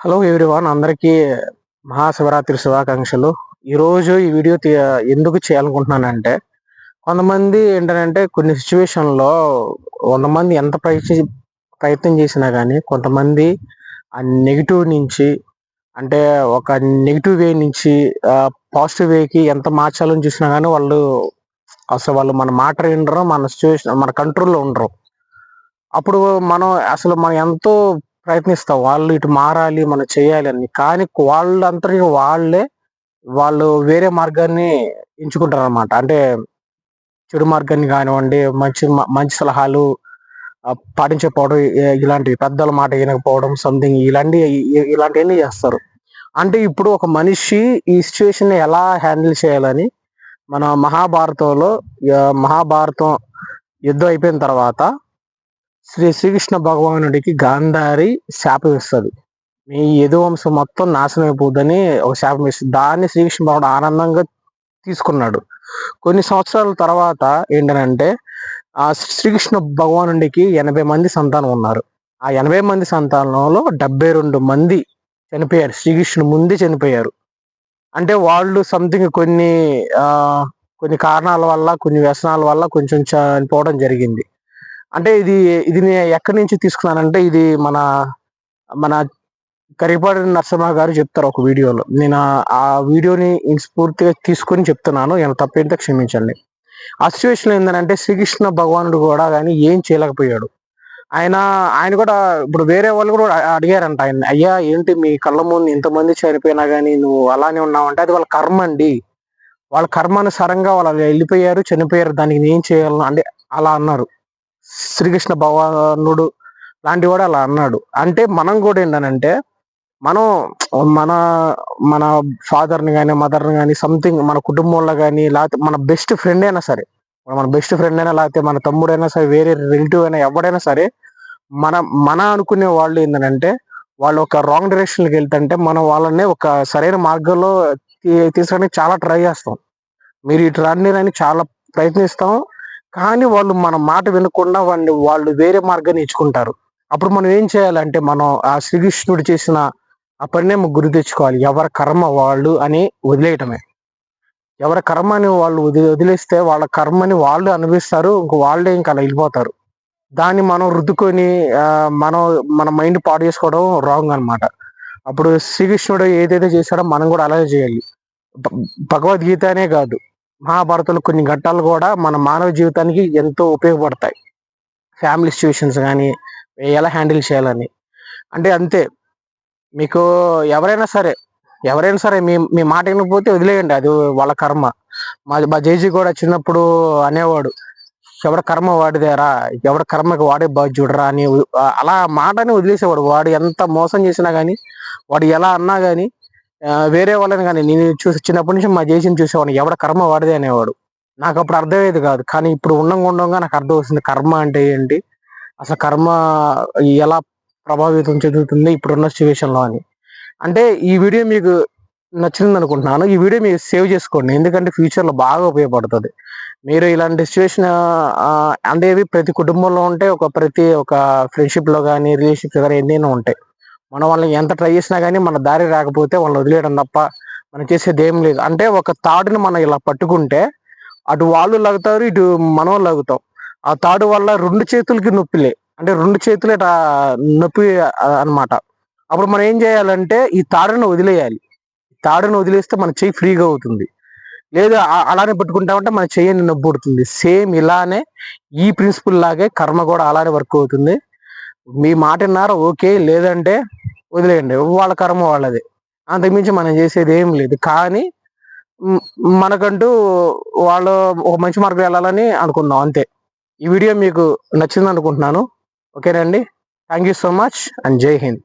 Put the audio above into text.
Hello everyone, అందరికీ మహాశివరాత్రి శుభాకాంక్షలు. ఈరోజు ఈ వీడియో ఎందుకు చేయాలనుకుంటున్నానంటే, కొంతమంది ఏంటంటే కొన్ని సిచ్యువేషన్లో కొంతమంది ఎంత ప్రయత్నం చేసినా కానీ కొంతమంది ఆ నెగిటివ్ నుంచి, అంటే ఒక నెగిటివ్ వే నుంచి పాజిటివ్ వేకి ఎంత మార్చాలని చూసినా కానీ వాళ్ళు మన మాట వినరు, మన సిచ్యువేషన్ మన కంట్రోల్లో ఉండరు. అప్పుడు మనం ఎంతో ప్రయత్నిస్తాం వాళ్ళు ఇటు మారాలి, మనం చేయాలి అని. కానీ వాళ్ళంతటికి వాళ్ళు వేరే మార్గాన్ని ఎంచుకుంటారు అనమాట. అంటే చెడు మార్గాన్ని కానివ్వండి, మంచి సలహాలు పాటించకపోవడం, ఇలాంటివి పెద్దల మాట వినకపోవడం, సంథింగ్ ఇలాంటివన్నీ చేస్తారు. అంటే ఇప్పుడు ఒక మనిషి ఈ సిచ్యువేషన్ ఎలా హ్యాండిల్ చేయాలని మన మహాభారతం యుద్ధం అయిపోయిన తర్వాత శ్రీకృష్ణ భగవానుడికి గాంధారి శాపం ఇస్తుంది. మీ యదువంశం మొత్తం నాశనం అయిపోద్దని ఒక శాపం ఇస్తుంది. దాన్ని శ్రీకృష్ణ భగవానుడు ఆనందంగా తీసుకున్నాడు. కొన్ని సంవత్సరాల తర్వాత ఏంటంటే ఆ శ్రీకృష్ణ భగవానుడికి 80 మంది సంతానం ఉన్నారు. ఆ 80 మంది సంతానంలో 72 మంది చనిపోయారు, శ్రీకృష్ణుడు ముందే చనిపోయారు. అంటే వాళ్ళు సంథింగ్ కొన్ని కారణాల వల్ల, కొన్ని వ్యసనాల వల్ల కొంచెం చనిపోవడం జరిగింది. అంటే ఇది నేను ఎక్కడి నుంచి తీసుకున్నానంటే, ఇది మన మన కరిపాటి నరసింహ గారు చెప్తారు ఒక వీడియోలో. నేను ఆ వీడియోని స్ఫూర్తిగా తీసుకొని చెప్తున్నాను. ఏమైనా తప్పైతే క్షమించండి. ఆ సిచ్యువేషన్ ఏంటంటే శ్రీకృష్ణ భగవానుడు కూడా కానీ ఏం చేయలేకపోయాడు. ఆయన కూడా ఇప్పుడు వేరే వాళ్ళు కూడా అడిగారంట ఆయన, అయ్యా ఏంటి మీ కళ్ళ ముందు ఇంతమంది చనిపోయినా కానీ నువ్వు అలానే ఉన్నావంటే, అది వాళ్ళ కర్మ అండి. వాళ్ళ కర్మానుసారంగా వాళ్ళు వెళ్ళిపోయారు, చనిపోయారు, దానికి నేను చేయాలను అంటే అలా అన్నారు. శ్రీకృష్ణ భగవానుడు లాంటి వాడు అలా అన్నాడు. అంటే మనం కూడా ఏంటనంటే, మనం మన మన ఫాదర్ని కానీ, మదర్ని కానీ, సంథింగ్ మన కుటుంబంలో కానీ, లేకపోతే మన బెస్ట్ ఫ్రెండ్ అయినా సరే, లేకపోతే మన తమ్ముడైనా సరే, వేరే రిలేటివ్ అయినా, ఎవడైనా సరే, మన మన అనుకునే వాళ్ళు ఏంటంటే, వాళ్ళు ఒక రాంగ్ డైరెక్షన్కి వెళ్తుంటే మనం వాళ్ళని ఒక సరైన మార్గంలో తీసుకురావడానికి చాలా ట్రై చేస్తాం. మీరు ఇటు రండి చాలా ప్రయత్నిస్తాం. కానీ వాళ్ళు మన మాట వినకుండా వాళ్ళు వేరే మార్గాన్ని ఎంచుకుంటారు. అప్పుడు మనం ఏం చేయాలంటే, మనం ఆ శ్రీకృష్ణుడు చేసిన ఆ పరిణామం గురి తెచ్చుకోవాలి. ఎవరి కర్మ వాళ్ళు అని వదిలేయటమే. ఎవరి కర్మని వాళ్ళు వదిలేస్తే వాళ్ళ కర్మని వాళ్ళు అనుభవిస్తారు. వాళ్ళే ఇంకా అలా వెళ్ళిపోతారు. దాన్ని మనం రుద్దుకొని మనం మన మైండ్ పాడు చేసుకోవడం రాంగ్ అనమాట. అప్పుడు శ్రీకృష్ణుడు ఏదైతే చేశాడో మనం కూడా అలాగే చేయాలి. భగవద్గీత అనే కాదు, మహాభారతంలో కొన్ని ఘట్టాలు కూడా మన మానవ జీవితానికి ఎంతో ఉపయోగపడతాయి. ఫ్యామిలీ సిచ్యువేషన్స్ కానీ ఎలా హ్యాండిల్ చేయాలని. అంటే అంతే. మీకు ఎవరైనా సరే మీ మాట వినకపోతే వదిలేయండి, అది వాళ్ళ కర్మ. మా జేజీ కూడా చిన్నప్పుడు అనేవాడు, ఎవడ కర్మ వాడిదేరా, ఎవడ కర్మకి వాడే బాధ్యుడరా అని. అలా మాటని వదిలేసేవాడు. వాడు ఎంత మోసం చేసినా కానీ, వాడు ఎలా అన్నా కానీ, వేరే వాళ్ళని కానీ నేను చిన్నప్పటి నుంచి మా జేజీని చూసేవాడిని, ఎవడ కర్మ వాడిదే అనేవాడు. నాకు అప్పుడు అర్థమయ్యేది కాదు. కానీ ఇప్పుడు ఉండంగా నాకు అర్థం వస్తుంది కర్మ అంటే ఏంటి, అసలు కర్మ ఎలా ప్రభావితం చెందుతుంది ఇప్పుడున్న సిచ్యువేషన్లో అని. అంటే ఈ వీడియో మీకు నచ్చింది అనుకుంటున్నాను. ఈ వీడియో మీరు సేవ్ చేసుకోండి, ఎందుకంటే ఫ్యూచర్లో బాగా ఉపయోగపడుతుంది. మీరు ఇలాంటి సిచ్యువేషన్ అంటే ప్రతి కుటుంబంలో ఉంటే, ప్రతి ఒక ఫ్రెండ్షిప్లో కానీ, రిలేషన్షిప్ కానీ ఎన్నైనా ఉంటాయి. మనం వాళ్ళని ఎంత ట్రై చేసినా కానీ మన దారి రాకపోతే వాళ్ళని వదిలేయడం తప్ప మనం చేసేది ఏం లేదు. అంటే ఒక తాడుని మనం ఇలా పట్టుకుంటే అటు వాళ్ళు లాగుతారు, ఇటు మనం లాగుతాం. ఆ తాడు వల్ల 2 చేతులకి నొప్పిలే, అంటే 2 చేతులే నొప్పి అనమాట. అప్పుడు మనం ఏం చేయాలంటే ఈ తాడును వదిలేయాలి. తాడును వదిలేస్తే మన చెయ్యి ఫ్రీగా అవుతుంది. లేదు అలానే పట్టుకుంటామంటే మన చెయ్యిని నొప్పి పుడుతుంది. సేమ్ ఇలానే ఈ ప్రిన్సిపల్ లాగే కర్మ కూడా అలానే వర్క్ అవుతుంది. మీ మాట విన్నారా ఓకే, లేదంటే వదిలేయండి, వాళ్ళ కర్మ వాళ్ళది. అంతకుమించి మనం చేసేది ఏం లేదు. కానీ మనకంటూ వాళ్ళు ఒక మంచి మార్గం వెళ్ళాలని అనుకుందాం, అంతే. ఈ వీడియో మీకు నచ్చింది అనుకుంటున్నాను. ఓకేనండి, thank you so much and జై హింద్.